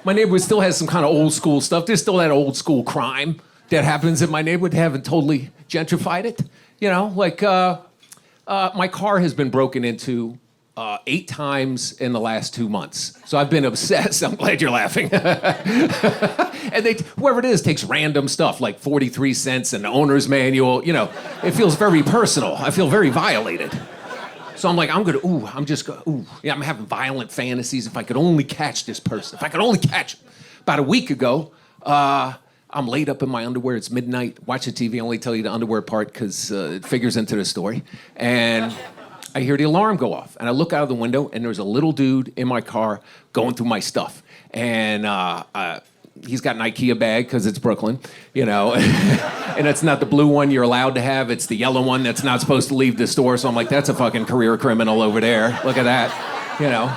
My neighborhood still has some kind of old school stuff. There's still that old school crime that happens in my neighborhood. They haven't totally gentrified it. You know, like my car has been broken into 8 times in the last 2 months. So I've been obsessed. I'm glad you're laughing. And whoever it is takes random stuff like 43 cents and the owner's manual. You know, it feels very personal. I feel very violated. So I'm like, I'm having violent fantasies. If I could only catch this person. If I could only catch him. About a week ago, I'm laid up in my underwear. It's midnight. Watching TV. I only tell you the underwear part because it figures into the story. And I hear the alarm go off. And I look out of the window, and there's a little dude in my car going through my stuff. And he's got an IKEA bag because it's Brooklyn, you know. And it's not the blue one you're allowed to have. It's the yellow one that's not supposed to leave the store. So I'm like, that's a fucking career criminal over there. Look at that, you know.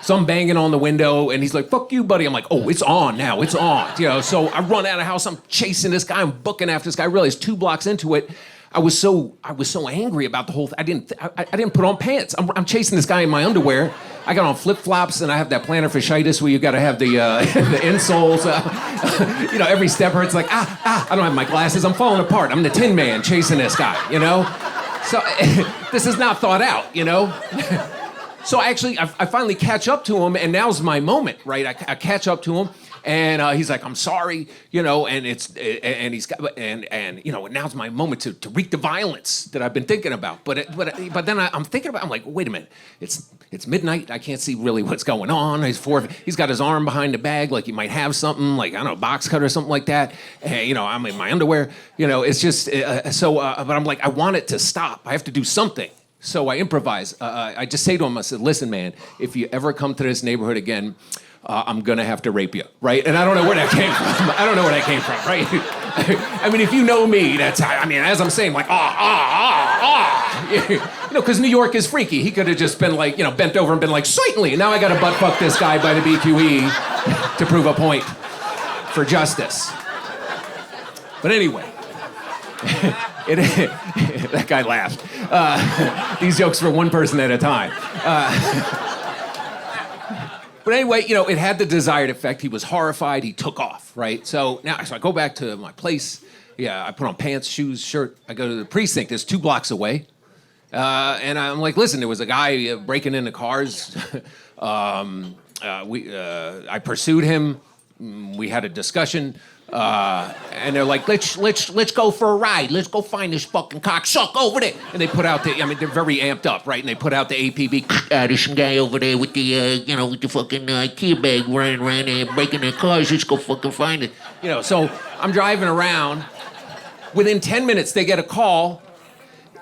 So I'm banging on the window, and he's like, fuck you, buddy. I'm like, oh, it's on now. It's on. You know, so I run out of the house. I'm chasing this guy. I'm booking after this guy. I realized 2 blocks into it, I was so angry about the whole thing. I didn't put on pants. I'm chasing this guy in my underwear. I got on flip-flops, and I have that plantar fasciitis where you got to have the the insoles. You know, every step hurts. Like, I don't have my glasses. I'm falling apart. I'm the Tin Man chasing this guy, you know? So this is not thought out, you know? So actually, I finally catch up to him, and now's my moment, right? I catch up to him, and he's like, "I'm sorry," you know, and you know, now's my moment to wreak the violence that I've been thinking about. But then I'm thinking about, I'm like, wait a minute, it's midnight. I can't see really what's going on. He's got his arm behind the bag, like he might have something, like I don't know, a box cut or something like that. And, you know, I'm in my underwear. You know, it's just but I'm like, I want it to stop. I have to do something. So I improvise. I just say to him, I said, listen, man, if you ever come to this neighborhood again, I'm going to have to rape you, right? And I don't know where that came from. I don't know where that came from, right? I mean, if you know me, that's how, I mean, as I'm saying, like, You know, because New York is freaky. He could have just been like, you know, bent over and been like, certainly. Now I got to butt fuck this guy by the BQE to prove a point for justice. But anyway. That guy laughed. These jokes for one person at a time. But anyway, you know, it had the desired effect. He was horrified. He took off, right? So I go back to my place. Yeah, I put on pants, shoes, shirt. I go to the precinct. It's 2 blocks away. And I'm like, listen, there was a guy breaking into cars. I pursued him. We had a discussion. And they're like, let's go for a ride. Let's go find this fucking cocksucker over there. And they put out they're very amped up, right? And they put out the APB. There's some guy over there with the, with the fucking IKEA bag running around there breaking their cars. Let's go fucking find it. You know, so I'm driving around. Within 10 minutes, they get a call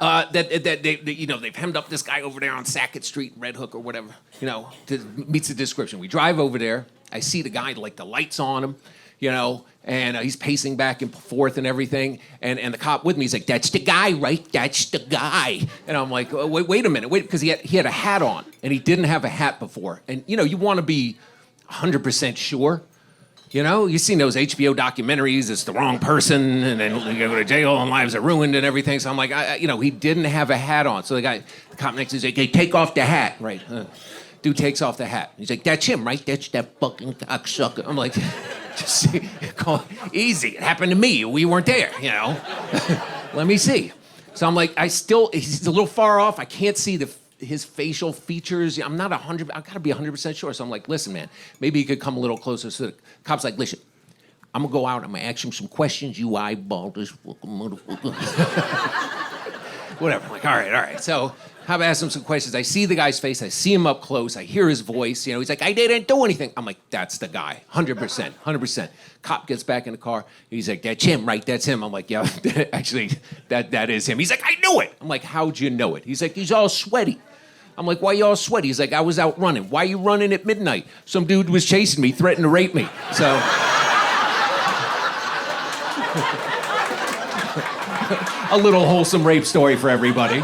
that they've hemmed up this guy over there on Sackett Street, Red Hook or whatever, you know, meets the description. We drive over there. I see the guy, like the lights on him. You know, and he's pacing back and forth and everything. And the cop with me, he's like, that's the guy, right? That's the guy. And I'm like, oh, wait a minute. Because he had a hat on, and he didn't have a hat before. And, you know, you want to be 100% sure. You know, you've seen those HBO documentaries, it's the wrong person, and then you go to jail and lives are ruined and everything. So I'm like, he didn't have a hat on. So the cop next to him is like, hey, take off the hat. Right. Dude takes off the hat. He's like, that's him, right? That's that fucking cocksucker. I'm like, just easy. It happened to me. We weren't there, you know. Let me see. So I'm like, he's a little far off. I can't see his facial features. I'm not 100, I gotta be 100% sure. So I'm like, listen, man, maybe he could come a little closer. So the cop's like, listen, I'm gonna go out, I'm gonna ask him some questions. You eyeball this fucking motherfucker. Whatever. I'm like, all right. So I've asked him some questions. I see the guy's face. I see him up close. I hear his voice. You know, he's like, I didn't do anything. I'm like, that's the guy. 100%. Cop gets back in the car. He's like, that's him, right? That's him. I'm like, yeah, actually, that is him. He's like, I knew it. I'm like, how'd you know it? He's like, he's all sweaty. I'm like, why you all sweaty? He's like, I was out running. Why you running at midnight? Some dude was chasing me, threatened to rape me. So... a little wholesome rape story for everybody.